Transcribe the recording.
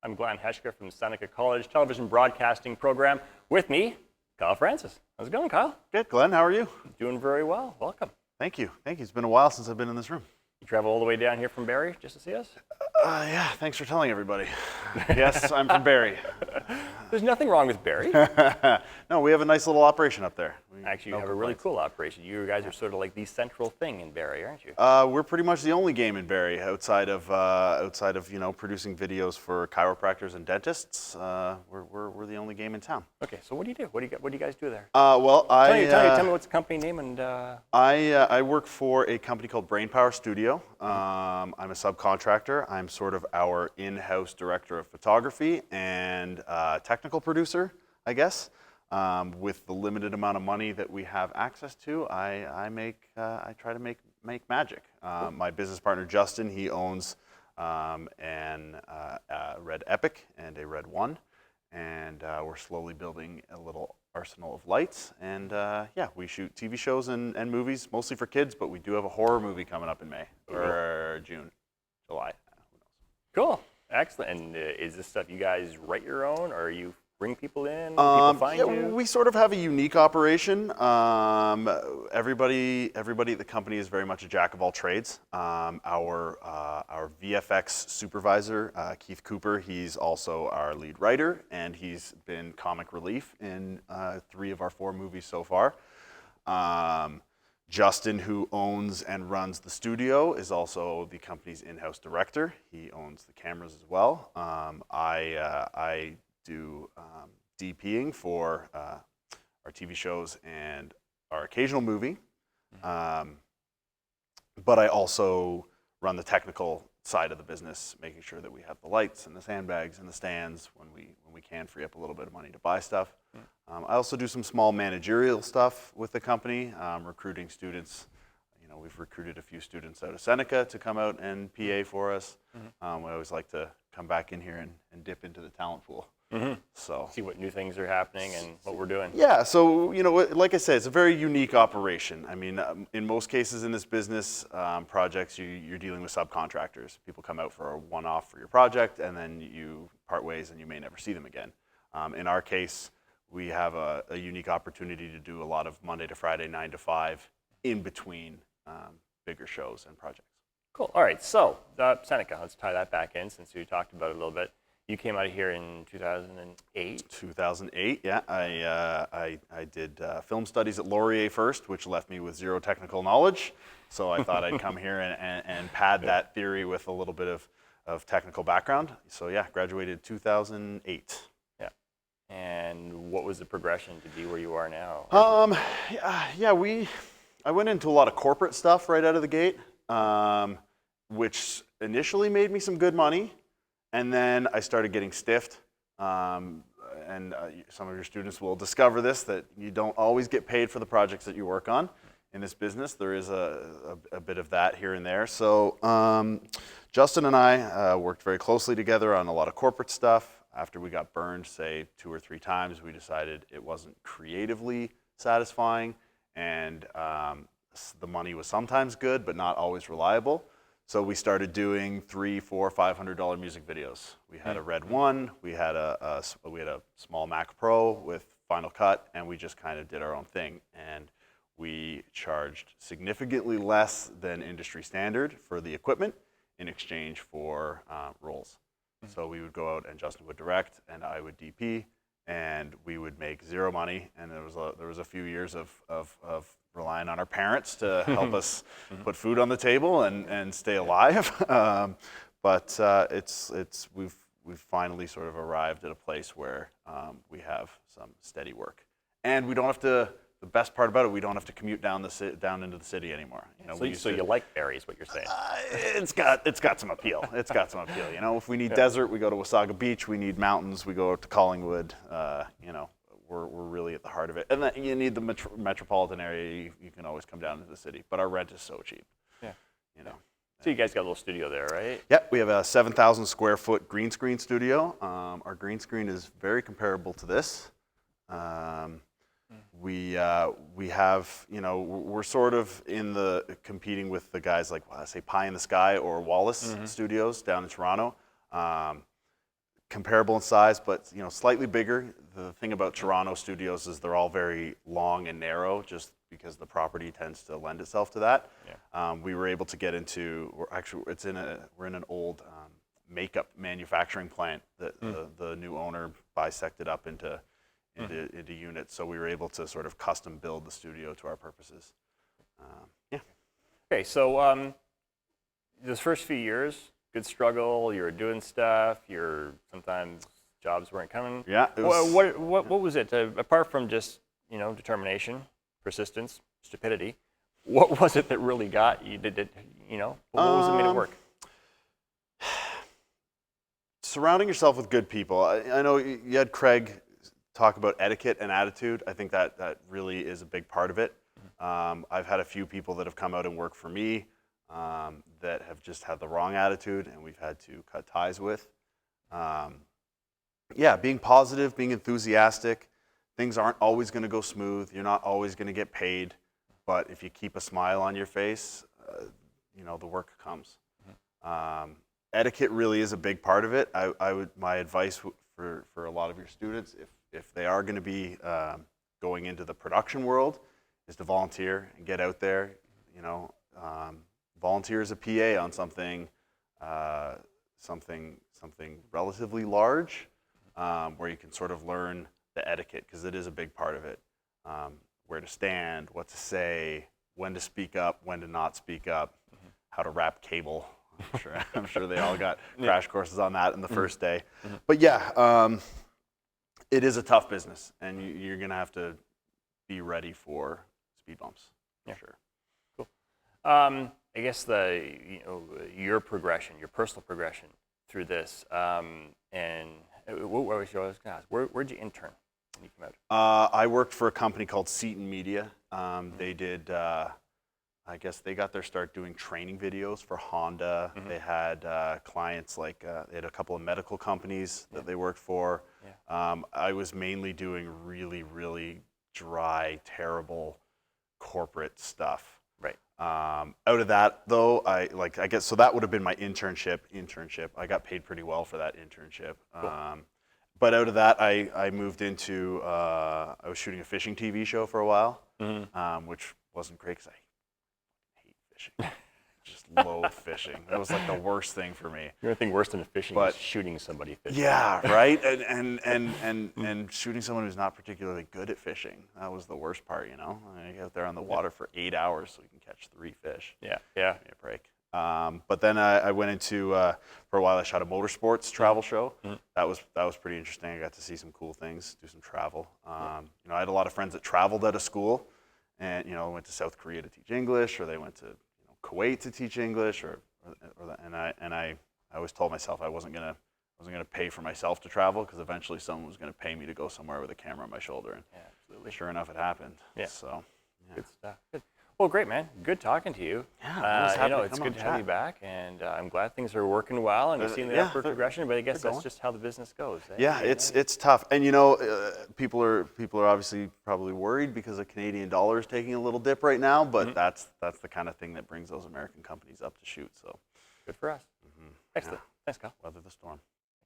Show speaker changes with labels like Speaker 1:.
Speaker 1: I'm Glenn Heschker from Seneca College Television Broadcasting Program. With me, Kyle Francis. How's it going, Kyle?
Speaker 2: Good, Glenn. How are you?
Speaker 1: Doing very well. Welcome.
Speaker 2: Thank you. It's been a while since I've been in this room.
Speaker 1: You travel all the way down here from Barrie just to see us?
Speaker 2: Yeah, thanks for telling everybody. Yes, I'm from Barrie.
Speaker 1: There's nothing wrong with Barrie.
Speaker 2: No, we have a nice little operation up there.
Speaker 1: Actually, you have a really cool operation. You guys are sort of like the central thing in Barrie, aren't you?
Speaker 2: We're pretty much the only game in Barrie outside of producing videos for chiropractors and dentists. We're the only game in town.
Speaker 1: Okay, so what do you do? What do you guys do there?
Speaker 2: Well,
Speaker 1: Tell me what's the company name and.
Speaker 2: I work for a company called Brainpower Studio. I'm a subcontractor. I'm sort of our in-house director of photography and technical producer, I guess. With the limited amount of money that we have access to, I try to make magic. My business partner Justin, he owns an Red Epic and a Red One, and we're slowly building a little arsenal of lights. And yeah, we shoot TV shows and movies, mostly for kids, but we do have a horror movie coming up in May or June, July. Who knows?
Speaker 1: Cool, excellent. And is this stuff you guys write your own, or you bring people in? People find you?
Speaker 2: We sort of have a unique operation. Everybody at the company is very much a jack of all trades. Our VFX supervisor, Keith Cooper, he's also our lead writer, and he's been comic relief in 3 of our 4 movies so far. Justin, who owns and runs the studio, is also the company's in-house director. He owns the cameras as well. I do DPing for our TV shows and our occasional movie, but I also run the technical side of the business, making sure that we have the lights and the sandbags and the stands when we can free up a little bit of money to buy stuff. I also do some small managerial stuff with the company, recruiting students. We've recruited a few students out of Seneca to come out and PA for us. We always like to come back in here and dip into the talent pool. So
Speaker 1: see what new things are happening and what we're doing.
Speaker 2: Yeah, so like I said, it's a very unique operation. I mean, in most cases in this business, projects you're dealing with subcontractors. People come out for a one-off for your project, and then you part ways, and you may never see them again. In our case, we have a unique opportunity to do a lot of Monday to Friday, 9 to 5, in between bigger shows and projects.
Speaker 1: Cool. All right. So Seneca, let's tie that back in since we talked about it a little bit. You came out of here in 2008.
Speaker 2: 2008, yeah. I did film studies at Laurier first, which left me with 0 technical knowledge. So I thought I'd come here and pad that theory with a little bit of technical background. So yeah, graduated 2008.
Speaker 1: Yeah. And what was the progression to be where you are now?
Speaker 2: I went into a lot of corporate stuff right out of the gate, which initially made me some good money. And then I started getting stiffed, and some of your students will discover this, that you don't always get paid for the projects that you work on. In this business, there is a bit of that here and there. So Justin and I worked very closely together on a lot of corporate stuff. After we got burned, say 2 or 3 times, we decided it wasn't creatively satisfying, and the money was sometimes good, but not always reliable. So we started doing $300, $400, $500 music videos. We had a Red One, we had a small Mac Pro with Final Cut, and we just kind of did our own thing. And we charged significantly less than industry standard for the equipment in exchange for roles. So we would go out and Justin would direct, and I would DP, and we would make 0 money. And there was a few years of relying on our parents to help us put food on the table and stay alive. But we've finally sort of arrived at a place where we have some steady work, and we don't have to. The best part about it, we don't have to commute down into the city anymore.
Speaker 1: So you like Barrie, is what you're saying?
Speaker 2: It's got some appeal. It's got some appeal. If we need desert, we go to Wasaga Beach. We need mountains, we go out to Collingwood. We're really at the heart of it. And then you need the metropolitan area. You can always come down to the city, but our rent is so cheap. Yeah.
Speaker 1: So you guys got a little studio there, right?
Speaker 2: Yep. We have a 7,000 square foot green screen studio. Our green screen is very comparable to this. We have, we're sort of competing with the guys like, say, Pie in the Sky or Wallace Studios down in Toronto. comparable in size, but slightly bigger. The thing about Toronto studios is they're all very long and narrow, just because the property tends to lend itself to that.
Speaker 1: Yeah.
Speaker 2: We were able to get into. We're in an old makeup manufacturing plant that the new owner bisected up into units, so we were able to sort of custom build the studio to our purposes. Yeah.
Speaker 1: Okay, so those first few years, good struggle. You were doing stuff. Sometimes jobs weren't coming.
Speaker 2: Yeah.
Speaker 1: What was it? Apart from just determination, persistence, stupidity, what was it that really got you? What was it made it work?
Speaker 2: Surrounding yourself with good people. I know you had Craig talk about etiquette and attitude. I think that really is a big part of it. I've had a few people that have come out and worked for me that have just had the wrong attitude, and we've had to cut ties with. Being positive, being enthusiastic. Things aren't always going to go smooth. You're not always going to get paid, but if you keep a smile on your face, the work comes. Etiquette really is a big part of it. My advice for a lot of your students, if they are going to be going into the production world, is to volunteer and get out there. Volunteer as a PA on something relatively large, where you can sort of learn the etiquette, because it is a big part of it. Where to stand, what to say, when to speak up, when to not speak up, how to wrap cable. I'm sure they all got crash courses on that in the first day. But it is a tough business, and you're going to have to be ready for speed bumps. For sure.
Speaker 1: Cool. I guess your progression, your personal progression through this, and what was I was going to ask? Where'd you intern when you came out?
Speaker 2: I worked for a company called Seton Media. They did. I guess they got their start doing training videos for Honda. They had clients like they had a couple of medical companies that they worked for. I was mainly doing really, really dry, terrible corporate stuff.
Speaker 1: Right.
Speaker 2: Out of that, though, I guess so that would have been my internship. I got paid pretty well for that internship.
Speaker 1: Cool.
Speaker 2: But out of that, I moved into I was shooting a fishing TV show for a while, which wasn't great because I hate fishing. Just loathe fishing. That was like the worst thing for me.
Speaker 1: The only thing worse than fishing is shooting somebody fishing.
Speaker 2: Yeah, right. And shooting someone who's not particularly good at fishing. That was the worst part, I get out there on the water for 8 hours so we can catch 3 fish.
Speaker 1: Yeah.
Speaker 2: Give me a break. But then I went into for a while. I shot a motorsports travel show. That was pretty interesting. I got to see some cool things, do some travel. I had a lot of friends that traveled out of school, and went to South Korea to teach English, or they went to Kuwait to teach English, and I always told myself I wasn't gonna pay for myself to travel, because eventually someone was gonna pay me to go somewhere with a camera on my shoulder. And
Speaker 1: absolutely.
Speaker 2: Sure enough, it happened.
Speaker 1: Yeah.
Speaker 2: So.
Speaker 1: Good stuff. Good. Well, great, man. Good talking to you.
Speaker 2: Yeah,
Speaker 1: it's good to have you back, and I'm glad things are working well, and you've seen the upward progression. But I guess that's just how the business goes. Eh?
Speaker 2: Yeah, it's tough, and people are obviously probably worried because the Canadian dollar is taking a little dip right now. But that's the kind of thing that brings those American companies up to shoot. So
Speaker 1: good for us. Excellent. Thanks, Kyle.
Speaker 2: Weather the storm.